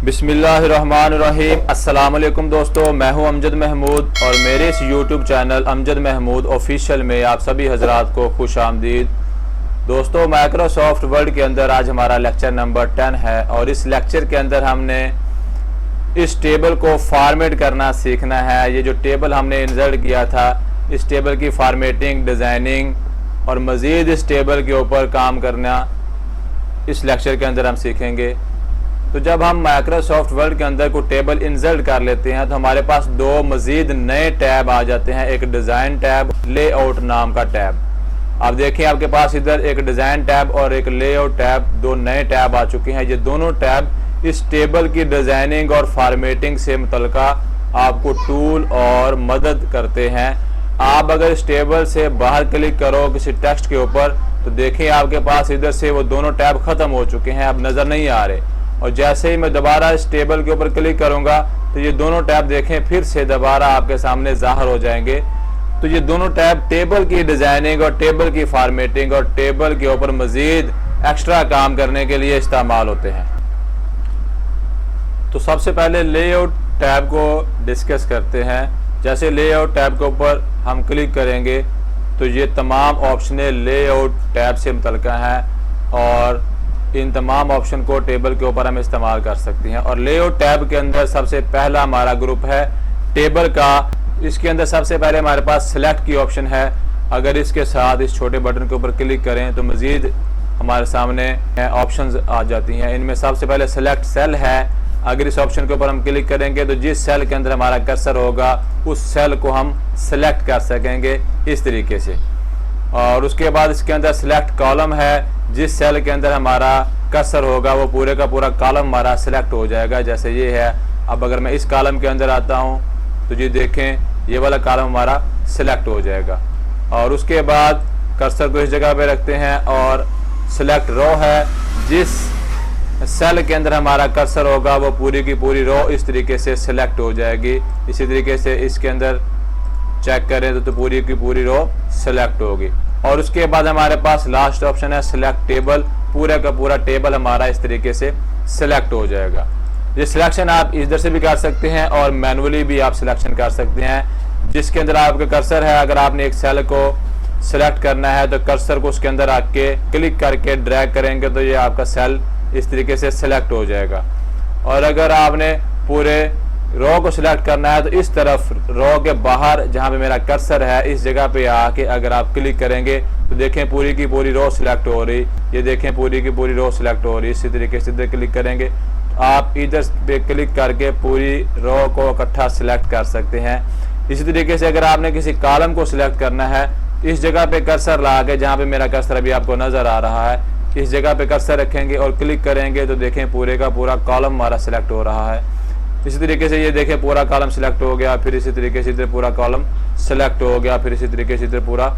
बिस्मिल्लाहिर्रहमानिर्रहीम। अस्सलाम वालेकुम दोस्तों, मैं हूं अमजद महमूद और मेरे इस YouTube channel Amjad Mahmood official में आप सभी हजरात को खुश आमदीद। दोस्तों, माइक्रोसॉफ्ट वर्ड के अंदर आज हमारा लेक्चर नंबर 10 है और इस लेक्चर के अंदर हमने इस टेबल को फॉर्मेट करना सीखना है। ये जो टेबल हमने इंसर्ट किया था, इस टेबल की फॉर्मेटिंग, डिज़ाइनिंग और मज़ीद इस टेबल के ऊपर काम करना इस लेक्चर के अंदर हम सीखेंगे। तो जब हम माइक्रोसॉफ्ट वर्ड के अंदर कोई टेबल इंसर्ट कर लेते हैं तो हमारे पास दो मज़ीद नए टैब आ जाते हैं, एक डिज़ाइन टैब, लेआउट नाम का टैब। आप देखिए, आपके पास इधर एक डिज़ाइन टैब और एक लेआउट टैब, दो नए टैब आ चुके हैं। ये दोनों टैब इस टेबल की डिज़ाइनिंग और फॉर्मेटिंग से मुतल्लिका आपको टूल और मदद करते हैं। आप अगर इस टेबल से बाहर क्लिक करो किसी टेक्स्ट के ऊपर तो देखिए आपके पास इधर से वो दोनों टैब ख़त्म हो चुके हैं, अब नज़र नहीं आ रहे। और जैसे ही मैं दोबारा इस टेबल के ऊपर क्लिक करूंगा तो ये दोनों टैब देखें फिर से दोबारा आपके सामने ज़ाहिर हो जाएंगे। तो ये दोनों टैब टेबल की डिज़ाइनिंग और टेबल की फॉर्मेटिंग और टेबल के ऊपर मज़ीद एक्स्ट्रा काम करने के लिए इस्तेमाल होते हैं। तो सबसे पहले लेआउट टैब को डिस्कस करते हैं। जैसे लेआउट टैब के ऊपर हम क्लिक करेंगे तो ये तमाम ऑप्शन लेआउट टैब से मुतल्लिका हैं और इन तमाम ऑप्शन को टेबल के ऊपर हम इस्तेमाल कर सकते हैं। और लेआउट टैब के अंदर सबसे पहला हमारा ग्रुप है टेबल का। इसके अंदर सबसे पहले हमारे पास सिलेक्ट की ऑप्शन है। अगर इसके साथ इस छोटे बटन के ऊपर क्लिक करें तो मज़ीद हमारे सामने ऑप्शंस आ जाती हैं। इनमें सबसे पहले सिलेक्ट सेल है। अगर इस ऑप्शन के ऊपर हम क्लिक करेंगे तो जिस सेल के अंदर हमारा कर्सर होगा उस सेल को हम सिलेक्ट कर सकेंगे इस तरीके से। और उसके बाद इसके अंदर सिलेक्ट कॉलम है। जिस सेल के अंदर हमारा कर्सर होगा वो पूरे का पूरा कॉलम हमारा सिलेक्ट हो जाएगा, जैसे ये है। अब अगर मैं इस कॉलम के अंदर आता हूँ तो ये देखें ये वाला कॉलम हमारा सिलेक्ट हो जाएगा। और उसके बाद कर्सर को इस जगह पे रखते हैं और सिलेक्ट रो है। जिस सेल के अंदर हमारा कर्सर होगा वो पूरी की पूरी रो इस तरीके से सिलेक्ट हो जाएगी। इसी तरीके से इसके अंदर चेक करें तो पूरी की पूरी रो सिलेक्ट होगी। और उसके बाद हमारे पास लास्ट ऑप्शन है सिलेक्ट टेबल। पूरा का पूरा टेबल हमारा इस तरीके से सिलेक्ट हो जाएगा। ये सिलेक्शन आप इधर से भी कर सकते हैं और मैनुअली भी आप सिलेक्शन कर सकते हैं। जिसके अंदर आपका कर्सर है, अगर आपने एक सेल को सिलेक्ट करना है तो कर्सर को उसके अंदर आके क्लिक करके ड्रैग करेंगे तो ये आपका सेल इस तरीके से सिलेक्ट हो जाएगा। और अगर आपने पूरे रो को सिलेक्ट करना है तो इस तरफ रो के बाहर जहाँ पे मेरा कर्सर है इस जगह पे आके अगर आप क्लिक करेंगे तो देखें पूरी की पूरी रो सिलेक्ट हो रही। ये देखें पूरी की पूरी रो सिलेक्ट हो रही। इसी तरीके से इधर क्लिक करेंगे तो आप इधर पे क्लिक करके पूरी रो को इकट्ठा सिलेक्ट कर सकते हैं। इसी तरीके से अगर आपने किसी कॉलम को सिलेक्ट करना है, इस जगह पे कर्सर ला के, जहाँ पे मेरा कर्सर अभी आपको नजर आ रहा है, इस जगह पे कर्सर रखेंगे और क्लिक करेंगे तो देखें पूरे का पूरा कॉलम हमारा सिलेक्ट हो रहा है। इसी तरीके से ये देखें पूरा कॉलम सिलेक्ट हो गया, फिर इसी तरीके से इधर पूरा कॉलम सिलेक्ट हो गया, फिर इसी तरीके से इधर पूरा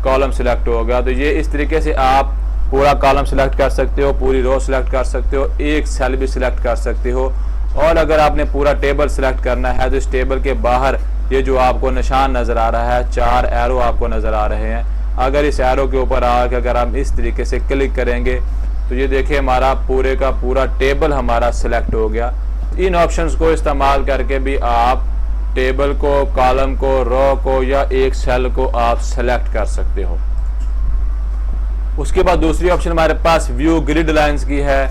कॉलम सिलेक्ट हो गया। तो ये इस तरीके से आप पूरा कॉलम सिलेक्ट कर सकते हो, पूरी रो सिलेक्ट कर सकते हो, एक सेल भी सिलेक्ट कर सकते हो। और अगर आपने पूरा टेबल सिलेक्ट करना है तो इस टेबल के बाहर ये जो आपको निशान नज़र आ रहा है, 4 एरो आपको नज़र आ रहे हैं। अगर इस एरो के ऊपर आकर अगर हम इस तरीके से क्लिक करेंगे तो ये देखिए हमारा पूरे का पूरा टेबल हमारा सिलेक्ट हो गया। इन ऑप्शंस को इस्तेमाल करके भी आप टेबल को, कॉलम को, रो को या एक सेल को आप सेलेक्ट कर सकते हो। उसके बाद दूसरी ऑप्शन हमारे पास व्यू ग्रिड लाइंस की है।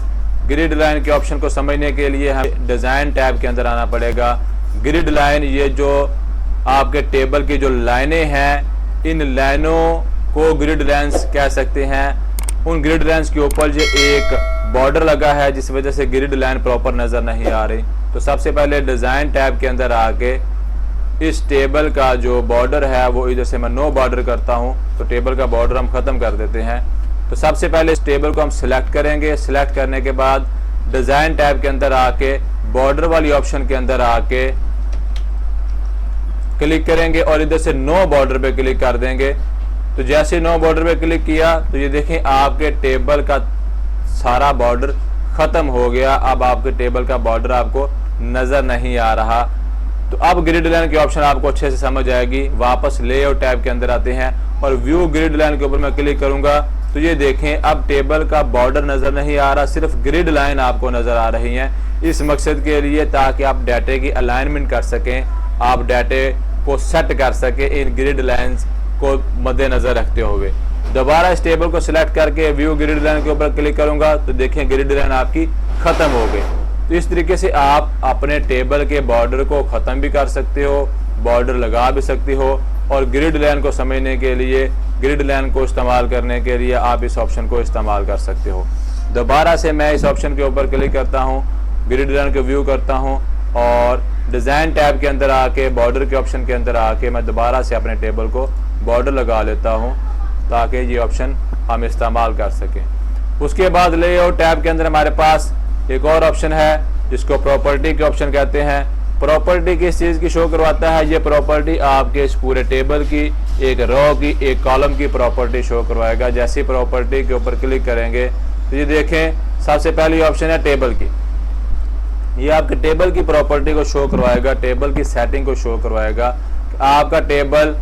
ग्रिड लाइन के ऑप्शन को समझने के लिए हमें डिज़ाइन टैब के अंदर आना पड़ेगा। ग्रिड लाइन, ये जो आपके टेबल की जो लाइनें हैं, इन लाइनों को ग्रिड लाइंस कह सकते हैं। उन ग्रिड लाइंस के ऊपर जो एक बॉर्डर लगा है जिस वजह से ग्रिड लाइन प्रॉपर नज़र नहीं आ रही। तो सबसे पहले डिज़ाइन टैब के अंदर आके इस टेबल का जो बॉर्डर है वो इधर से मैं नो बॉर्डर करता हूँ तो टेबल का बॉर्डर हम ख़त्म कर देते हैं। तो सबसे पहले इस टेबल को हम सिलेक्ट करेंगे। सिलेक्ट करने के बाद डिज़ाइन टैब के अंदर आके बॉर्डर वाली ऑप्शन के अंदर आके क्लिक करेंगे और इधर से नो बॉर्डर पे क्लिक कर देंगे। तो जैसे नो बॉर्डर पे क्लिक किया तो ये देखें आपके टेबल का सारा बॉर्डर ख़त्म हो गया। अब आपके टेबल का बॉर्डर आपको नज़र नहीं आ रहा। तो अब ग्रिड लाइन की ऑप्शन आपको अच्छे से समझ आएगी। वापस लेआउट टैब के अंदर आते हैं और व्यू ग्रिड लाइन के ऊपर मैं क्लिक करूंगा तो ये देखें अब टेबल का बॉर्डर नज़र नहीं आ रहा, सिर्फ ग्रिड लाइन आपको नज़र आ रही हैं। इस मकसद के लिए ताकि आप डाटे की अलाइनमेंट कर सकें, आप डाटे को सेट कर सकें इन ग्रिड लाइंस को मद्देनजर रखते हुए। दोबारा इस टेबल को सिलेक्ट करके व्यू ग्रिड लाइन के ऊपर क्लिक करूंगा तो देखें ग्रिड लाइन आपकी ख़त्म हो गई। तो इस तरीके से आप अपने टेबल के बॉर्डर को ख़त्म भी कर सकते हो, बॉर्डर लगा भी सकते हो, और ग्रिड लाइन को समझने के लिए, ग्रिड लाइन को इस्तेमाल करने के लिए आप इस ऑप्शन को इस्तेमाल कर सकते हो। दोबारा से मैं इस ऑप्शन के ऊपर क्लिक करता हूँ, ग्रिड लाइन को व्यू करता हूँ और डिज़ाइन टैब के अंदर आके बॉर्डर के ऑप्शन के अंदर आके मैं दोबारा से अपने टेबल को बॉर्डर लगा लेता हूँ ताकि ये ऑप्शन हम इस्तेमाल कर सकें। उसके बाद लेआउट टैब के अंदर हमारे पास एक और ऑप्शन है जिसको प्रॉपर्टी के ऑप्शन कहते हैं। प्रॉपर्टी किस चीज़ की शो करवाता है? ये प्रॉपर्टी आपके इस पूरे टेबल की, एक रो की, एक कॉलम की प्रॉपर्टी शो करवाएगा। जैसे प्रॉपर्टी के ऊपर क्लिक करेंगे तो ये देखें सबसे पहली ऑप्शन है टेबल की। ये आपके टेबल की प्रॉपर्टी को शो करवाएगा, टेबल की सेटिंग को शो करवाएगा। आपका टेबल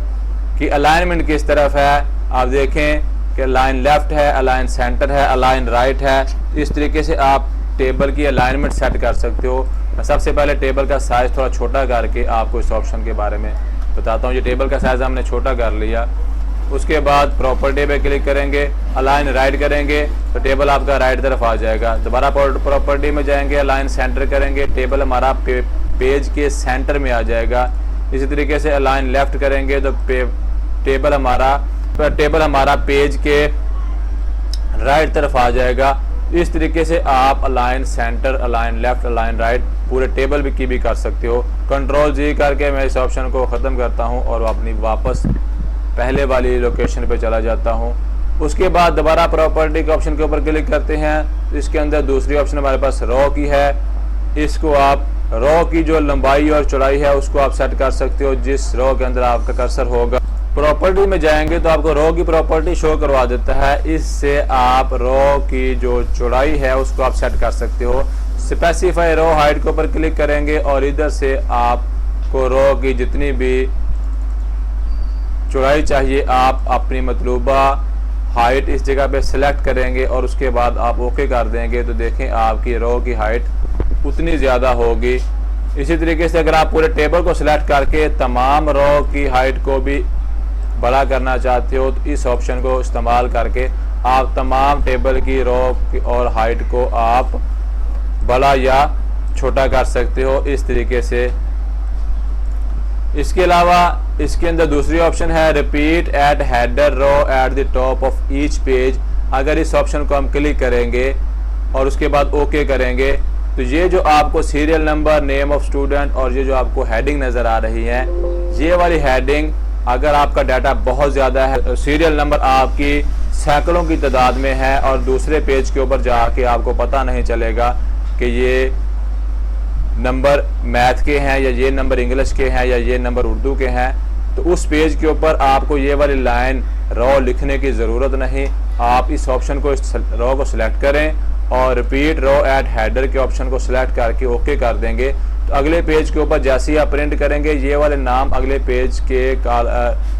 की अलाइनमेंट किस तरफ है, आप देखें कि अलाइन लेफ्ट है, अलाइन सेंटर है, अलाइन राइट है। इस तरीके से आप टेबल की अलाइनमेंट सेट कर सकते हो। मैं सबसे पहले टेबल का साइज़ थोड़ा छोटा करके आपको इस ऑप्शन के बारे में बताता हूँ। ये टेबल का साइज़ हमने छोटा कर लिया। उसके बाद प्रॉपर्टी पे क्लिक करेंगे, अलाइन राइट करेंगे तो टेबल आपका राइट तरफ आ जाएगा। दोबारा प्रॉपर्टी में जाएंगे, अलाइन सेंटर करेंगे, टेबल हमारा पेज के सेंटर में आ जाएगा। इसी तरीके से अलाइन लेफ्ट करेंगे तो टेबल हमारा पेज के राइट तरफ आ जाएगा। इस तरीके से आप align centre, align left, align right पूरे टेबल की भी कर सकते हो। कंट्रोल जी करके मैं इस ऑप्शन को ख़त्म करता हूं और अपनी वापस पहले वाली लोकेशन पे चला जाता हूं। उसके बाद दोबारा प्रॉपर्टी के ऑप्शन के ऊपर क्लिक करते हैं। इसके अंदर दूसरी ऑप्शन हमारे पास रो की है। इसको आप रो की जो लंबाई और चौड़ाई है उसको आप सेट कर सकते हो जिस रो के अंदर आपका कर्सर होगा। प्रॉपर्टी में जाएंगे तो आपको रो की प्रॉपर्टी शो करवा देता है। इससे आप रो की जो चौड़ाई है उसको आप सेट कर सकते हो। स्पेसिफाई रो हाइट के ऊपर क्लिक करेंगे और इधर से आपको रो की जितनी भी चौड़ाई चाहिए आप अपनी मतलूबा हाइट इस जगह पे सिलेक्ट करेंगे और उसके बाद आप ओके कर देंगे तो देखें आपकी रो की हाइट उतनी ज़्यादा होगी। इसी तरीके से अगर आप पूरे टेबल को सिलेक्ट करके तमाम रो की हाइट को भी बड़ा करना चाहते हो तो इस ऑप्शन को इस्तेमाल करके आप तमाम टेबल की रो और हाइट को आप बड़ा या छोटा कर सकते हो इस तरीके से। इसके अलावा इसके अंदर दूसरी ऑप्शन है repeat at header row at the top of each page. अगर इस ऑप्शन को हम क्लिक करेंगे और उसके बाद ओके करेंगे तो ये जो आपको serial number, name of student और ये जो आपको हेडिंग नज़र आ रही है, ये वाली हेडिंग अगर आपका डाटा बहुत ज़्यादा है, सीरियल नंबर आपकी सैकड़ों की तादाद में है और दूसरे पेज के ऊपर जाके आपको पता नहीं चलेगा कि ये नंबर मैथ के हैं या ये नंबर इंग्लिश के हैं या ये नंबर उर्दू के हैं, तो उस पेज के ऊपर आपको ये वाली लाइन रो लिखने की ज़रूरत नहीं। आप इस ऑप्शन को, इस रो को सिलेक्ट करें और रिपीट रो एट हेडर के ऑप्शन को सिलेक्ट करके ओके कर देंगे तो अगले पेज के ऊपर जैसे ही आप प्रिंट करेंगे ये वाले नाम अगले पेज के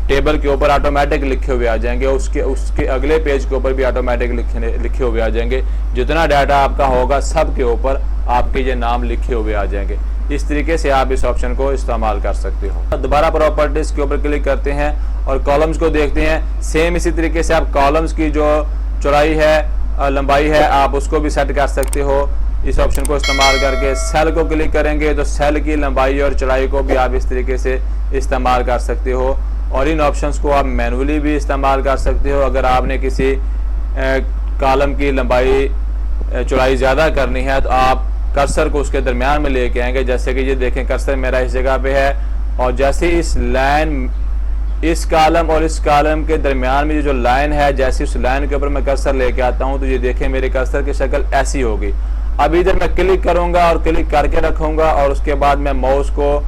टेबल के ऊपर ऑटोमेटिक लिखे हुए आ जाएंगे। उसके अगले पेज के ऊपर भी ऑटोमेटिक लिखे हुए आ जाएंगे। जितना डाटा आपका होगा सब के ऊपर आपके ये नाम लिखे हुए आ जाएंगे। इस तरीके से आप इस ऑप्शन को इस्तेमाल कर सकते हो। दोबारा प्रॉपर्टीज के ऊपर क्लिक करते हैं और कॉलम्स को देखते हैं। सेम इसी तरीके से आप कॉलम्स की जो चौड़ाई है, लंबाई है, आप उसको भी सेट कर सकते हो। इस ऑप्शन को इस्तेमाल करके सेल को क्लिक करेंगे तो सेल की लंबाई और चौड़ाई को भी आप इस तरीके से इस्तेमाल कर सकते हो। और इन ऑप्शंस को आप मैनुअली भी इस्तेमाल कर सकते हो। अगर आपने किसी कॉलम की लंबाई चौड़ाई ज़्यादा करनी है तो आप कर्सर को उसके दरमियान में लेके आएंगे। जैसे कि ये देखें कर्सर मेरा इस जगह पे है और जैसे इस लाइन, इस कॉलम और इस कॉलम के दरमियान में जो लाइन है, जैसे उस लाइन के ऊपर मैं कर्सर लेके आता हूँ तो ये देखें मेरे कर्सर की शक्ल ऐसी होगी। अब इधर मैं क्लिक करूँगा और क्लिक करके रखूँगा और उसके बाद मैं माउस को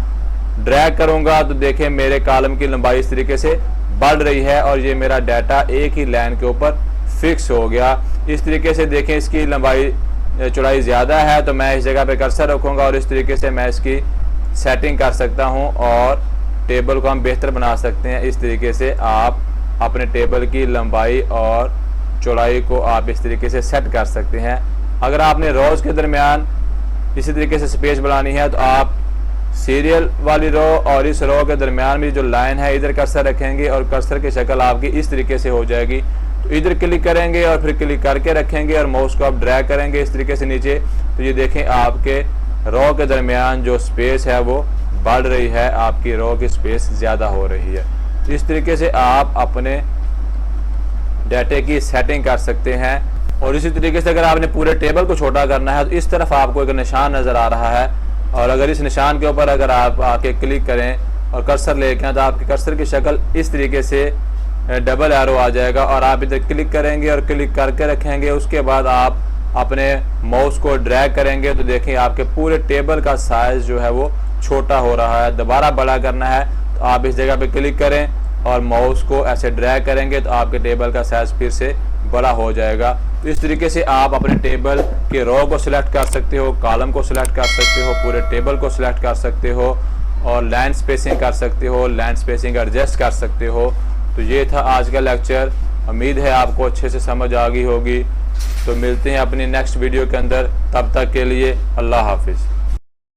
ड्रैग करूँगा तो देखें मेरे कॉलम की लंबाई इस तरीके से बढ़ रही है और ये मेरा डाटा एक ही लाइन के ऊपर फिक्स हो गया। इस तरीके से देखें इसकी लंबाई चौड़ाई ज़्यादा है तो मैं इस जगह पे कर्सर रखूँगा और इस तरीके से मैं इसकी सेटिंग कर सकता हूँ और टेबल को हम बेहतर बना सकते हैं। इस तरीके से आप अपने टेबल की लंबाई और चौड़ाई को आप इस तरीके से सेट कर सकते हैं। अगर आपने रोज़ के दरमियान इसी तरीके से स्पेस बढ़ानी है तो आप सीरियल वाली रो और इस रो के दरमियान में जो लाइन है इधर कर्सर रखेंगे और कर्सर की शक्ल आपकी इस तरीके से हो जाएगी। तो इधर क्लिक करेंगे और फिर क्लिक करके रखेंगे और माउस को आप ड्रैग करेंगे इस तरीके से नीचे, तो ये देखें आपके रो के दरमियान जो स्पेस है वो बढ़ रही है, आपकी रो की स्पेस ज़्यादा हो रही है। इस तरीके से आप अपने डाटे की सेटिंग कर सकते हैं। और इसी तरीके से अगर आपने पूरे टेबल को छोटा करना है तो इस तरफ आपको एक निशान नज़र आ रहा है और अगर इस निशान के ऊपर अगर आप आके क्लिक करें और कर्सर लेके आए तो आपकी कर्सर की शक्ल इस तरीके से डबल एरो आ जाएगा और आप इधर क्लिक करेंगे और क्लिक करके रखेंगे। उसके बाद आप अपने माउस को ड्रैग करेंगे तो देखें आपके पूरे टेबल का साइज जो है वो छोटा हो रहा है। दोबारा बड़ा करना है तो आप इस जगह पे क्लिक करें और माउस को ऐसे ड्रैग करेंगे तो आपके टेबल का साइज फिर से बड़ा हो जाएगा। तो इस तरीके से आप अपने टेबल के रो को सिलेक्ट कर सकते हो, कॉलम को सिलेक्ट कर सकते हो, पूरे टेबल को सिलेक्ट कर सकते हो और लाइन स्पेसिंग कर सकते हो, लाइन स्पेसिंग एडजस्ट कर सकते हो। तो ये था आज का लेक्चर, उम्मीद है आपको अच्छे से समझ आ गई होगी। तो मिलते हैं अपनी नेक्स्ट वीडियो के अंदर, तब तक के लिए अल्लाह हाफिज़।